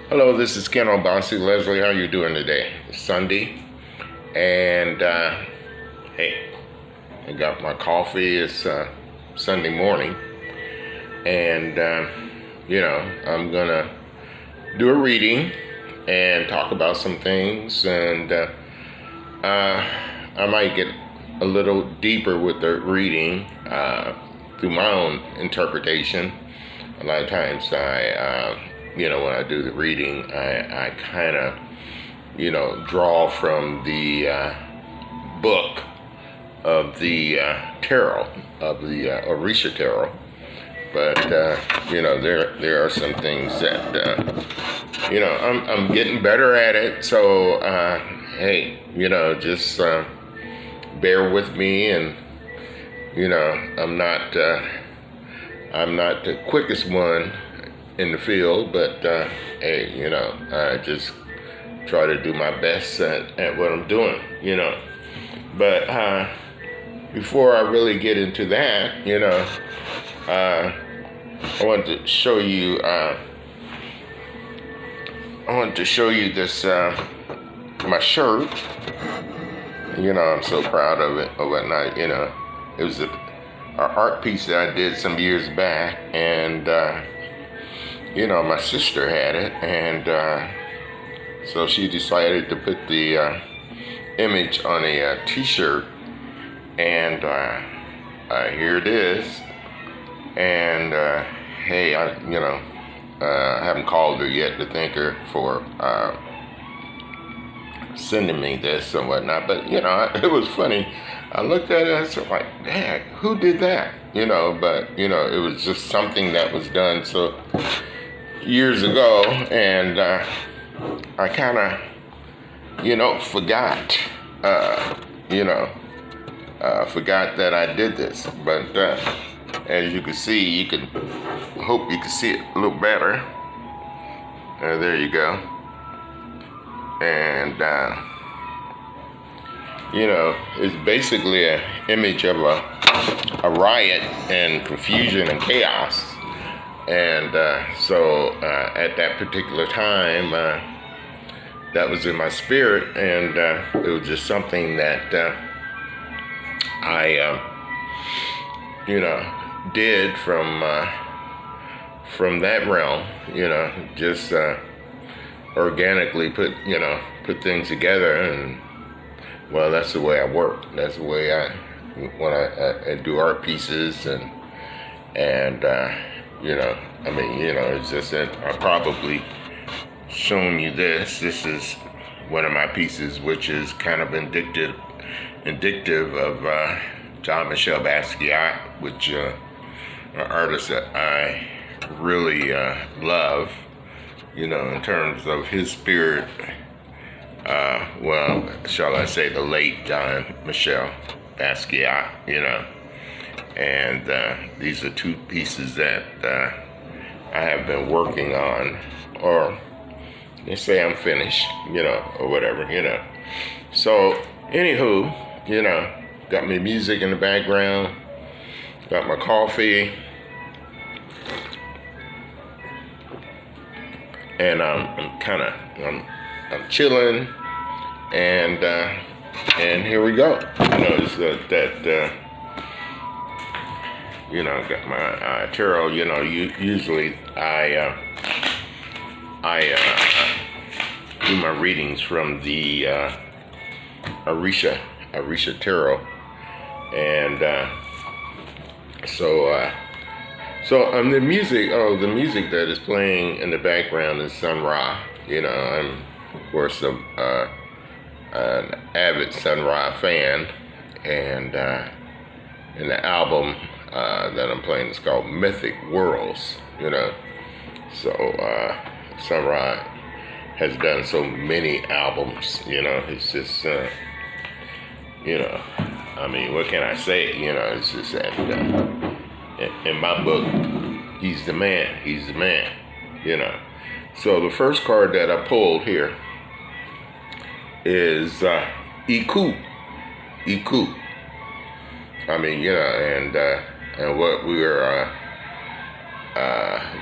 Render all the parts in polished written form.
Hello, this is Ken Obasi. Leslie, how you doing today? It's Sunday, and hey, I got my coffee. It's Sunday morning, and I'm gonna do a reading and talk about some things, and I might get a little deeper with the reading through my own interpretation. A lot of times when I do the reading, I kind of, draw from the book of the tarot, of the Orisha tarot. But, there are some things that, I'm getting better at it. So, hey, just bear with me. And, I'm not the quickest one in the field, but hey, I just try to do my best at what I'm doing, But before I really get into that, I want to show you. This my shirt. I'm so proud of it or whatnot. It was an art piece that I did some years back, and my sister had it, and so she decided to put the image on a t-shirt, and here it is. And hey, I haven't called her yet to thank her for sending me this and whatnot, but it was funny. I looked at it and I said, like, dang, who did that? But it was just something that was done so years ago, and I kind of, forgot, forgot that I did this. But as you can see, hope you can see it a little better. There you go. And it's basically an image of a riot and confusion and chaos. And so at that particular time, that was in my spirit, and it was just something that I, did from that realm. Just organically put things together, and well, that's the way I work. That's the way when I do art pieces, and it's just that I probably shown you this. This is one of my pieces, which is kind of indicative of Jean-Michel Basquiat, which an artist that I really love, in terms of his spirit. Well, shall I say the late Jean-Michel Basquiat, and these are two pieces that I have been working on, or they say I'm finished, or whatever, So, anywho, got my music in the background, got my coffee, and I'm chilling, and here we go. Got my tarot. Usually I do my readings from the Orisha tarot, and the music that is playing in the background is Sun Ra. I'm of course an avid Sun Ra fan, and the album that I'm playing is called Mythic Worlds. So Sun Ra has done so many albums. It's just what can I say? It's just that in my book, he's the man. He's the man. So the first card that I pulled here is Iku. And what we are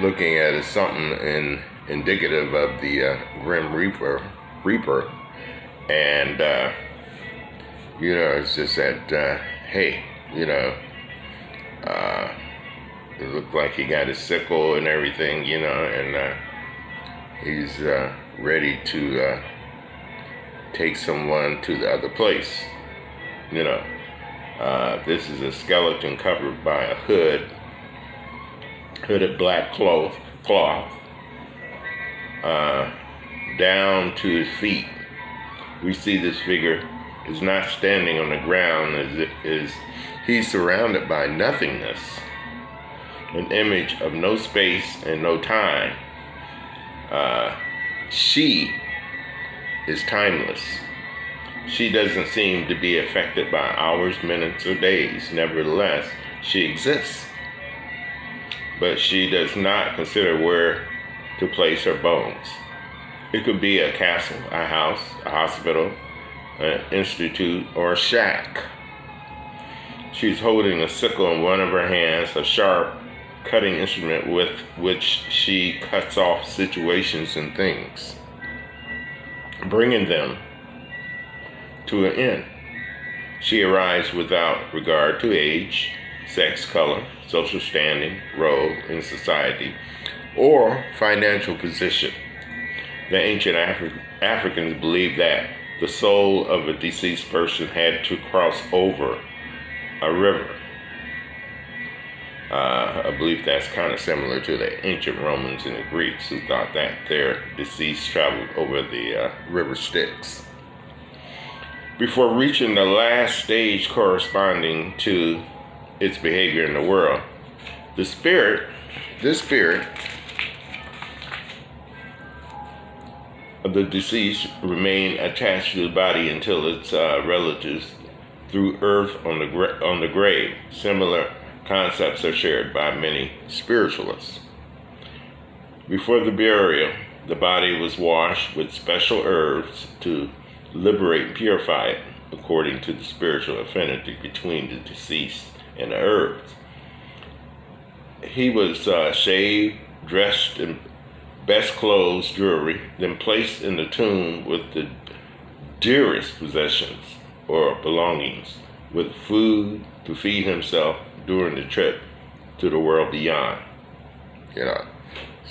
looking at is something indicative of the Grim Reaper. And, it's just that, hey, it looked like he got his sickle and everything, and he's ready to take someone to the other place, This is a skeleton covered by a hooded black cloth, down to his feet. We see this figure is not standing on the ground, as he's surrounded by nothingness, an image of no space and no time. She is timeless. She doesn't seem to be affected by hours, minutes, or days. Nevertheless, she exists. But she does not consider where to place her bones. It could be a castle, a house, a hospital, an institute, or a shack. She's holding a sickle in one of her hands, a sharp cutting instrument with which she cuts off situations and things, bringing them to an end. She arrives without regard to age, sex, color, social standing, role in society, or financial position. The ancient Africans believed that the soul of a deceased person had to cross over a river. I believe that's kind of similar to the ancient Romans and the Greeks, who thought that their deceased traveled over the river Styx before reaching the last stage corresponding to its behavior in the world. This spirit of the deceased remain attached to the body until its relatives threw earth on the grave. Similar concepts are shared by many spiritualists. Before the burial, the body was washed with special herbs to liberate and purify it, according to the spiritual affinity between the deceased and the herbs. He was shaved, dressed in best clothes, jewelry, then placed in the tomb with the dearest possessions or belongings, with food to feed himself during the trip to the world beyond.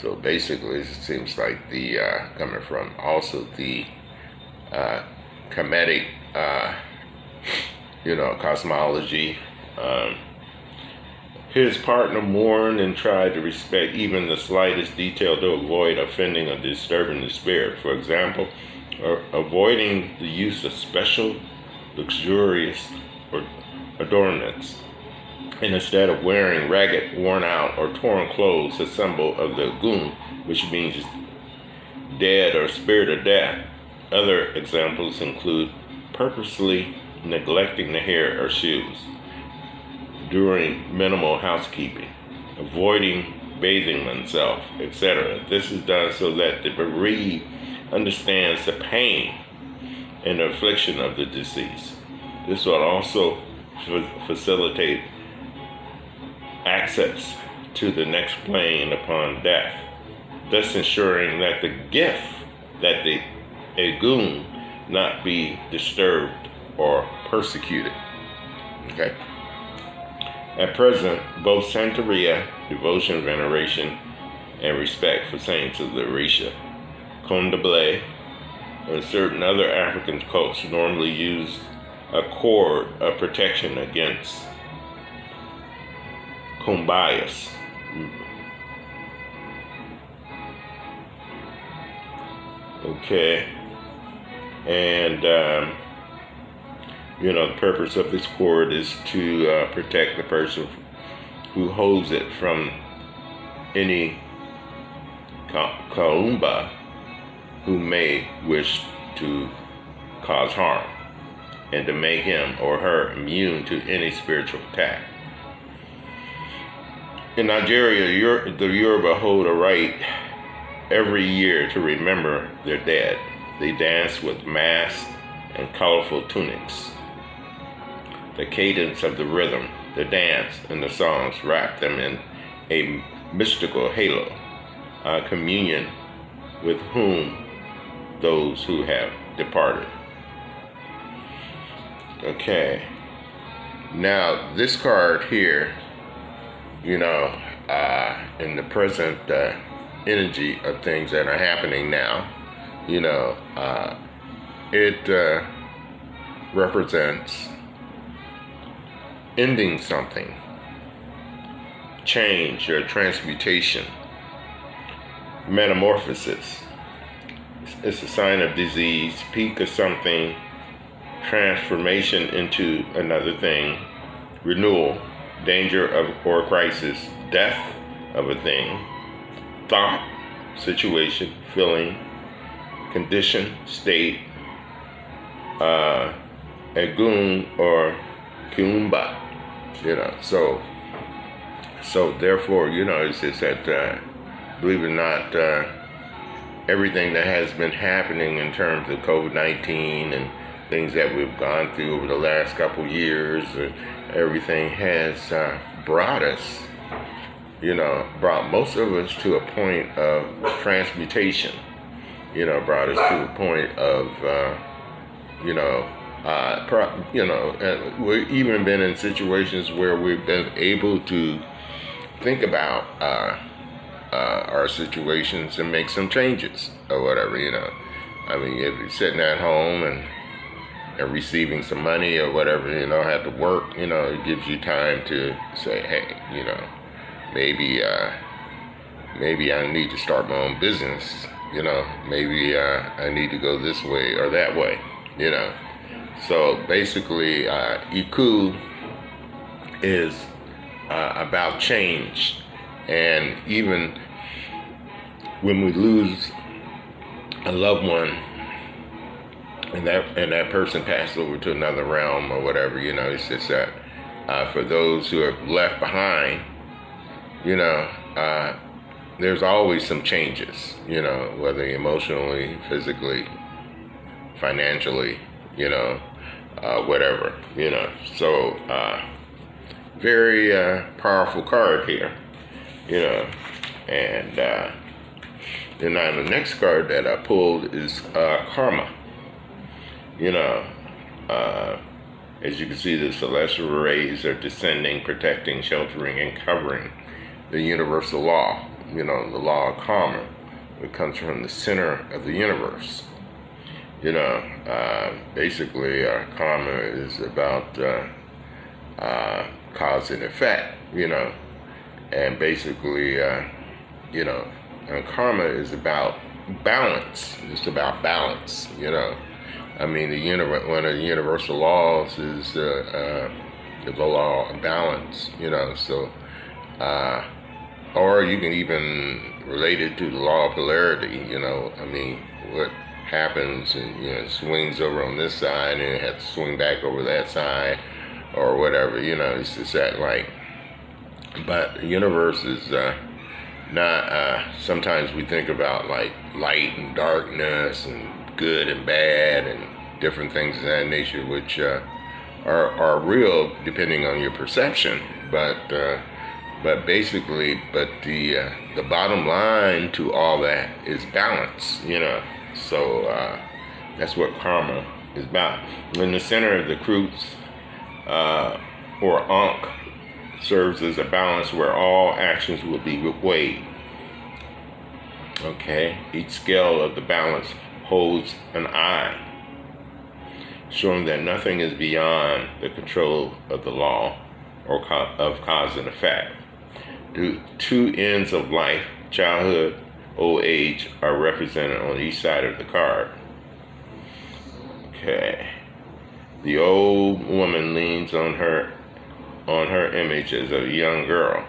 So basically it seems like the coming from also the Kemetic cosmology. His partner mourned and tried to respect even the slightest detail to avoid offending or disturbing the spirit. For example, avoiding the use of special, luxurious adornments, and instead of wearing ragged, worn out, or torn clothes, a symbol of the Ogun, which means dead or spirit of death. Other examples include purposely neglecting the hair or shoes during minimal housekeeping, avoiding bathing oneself, etc. This is done so that the bereaved understands the pain and the affliction of the deceased. This will also facilitate access to the next plane upon death, thus ensuring that the gift, that the Ogun not be disturbed or persecuted. Okay. At present, both Santeria, devotion, veneration, and respect for saints of the Orisha, Kondable, and certain other African cults normally use a cord of protection against Kumbayas. Okay. And, the purpose of this cord is to protect the person who holds it from any Kaumba who may wish to cause harm, and to make him or her immune to any spiritual attack. In Nigeria, the Yoruba hold a rite every year to remember their dead. They dance with masks and colorful tunics. The cadence of the rhythm, the dance, and the songs wrap them in a mystical halo. Communion with whom those who have departed. Okay. Now, this card here, in the present energy of things that are happening now, it represents ending something, change or transmutation, metamorphosis. It's a sign of disease, peak of something, transformation into another thing, renewal, danger of or crisis, death of a thing, thought, situation, feeling, condition, state, agun or kuumba, so therefore, it's just that, believe it or not, everything that has been happening in terms of COVID-19 and things that we've gone through over the last couple years, everything has brought us, brought most of us to a point of transmutation, brought us to a point of, we've even been in situations where we've been able to think about our situations and make some changes or whatever, I mean, if you're sitting at home and receiving some money or whatever, have to work, it gives you time to say, hey, maybe I need to start my own business, maybe I need to go this way or that way, So basically, Iku is about change. And even when we lose a loved one and that person passed over to another realm or whatever, it's just that for those who are left behind, there's always some changes, whether emotionally, physically, financially, whatever, So very powerful card here. And then now the next card that I pulled is Karma. As you can see, the celestial rays are descending, protecting, sheltering, and covering the universal law, the law of karma. It comes from the center of the universe. Basically, karma is about cause and effect, and basically, karma is about balance. It's about balance, I mean, one of the universal laws is the law of balance, so, or you can even relate it to the law of polarity, I mean, what happens and, it swings over on this side and it has to swing back over that side or whatever, it's just that, but the universe is not, sometimes we think about like light and darkness and good and bad and different things of that nature, which are real depending on your perception, but basically, the bottom line to all that is balance, so that's what karma is about. In the center of the Kreutz, or Ankh, serves as a balance where all actions will be weighed. Okay, each scale of the balance holds an eye, showing that nothing is beyond the control of the law or of cause and effect. The two ends of life, childhood, old age, are represented on each side of the card. Okay, the old woman leans on her image as a young girl,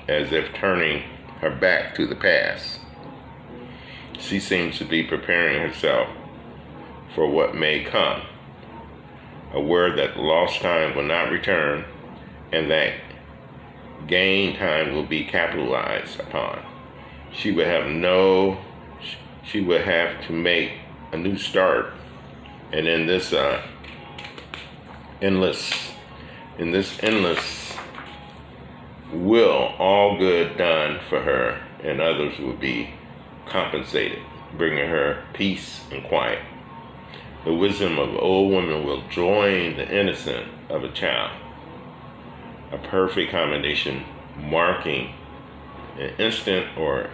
as if turning her back to the past. She seems to be preparing herself for what may come, aware that the lost time will not return and that gain time will be capitalized upon. She would have to make a new start, and in this endless will, all good done for her and others will be compensated. bringing her peace and quiet. The wisdom of old women will join the innocence of a child. A perfect combination marking an instant or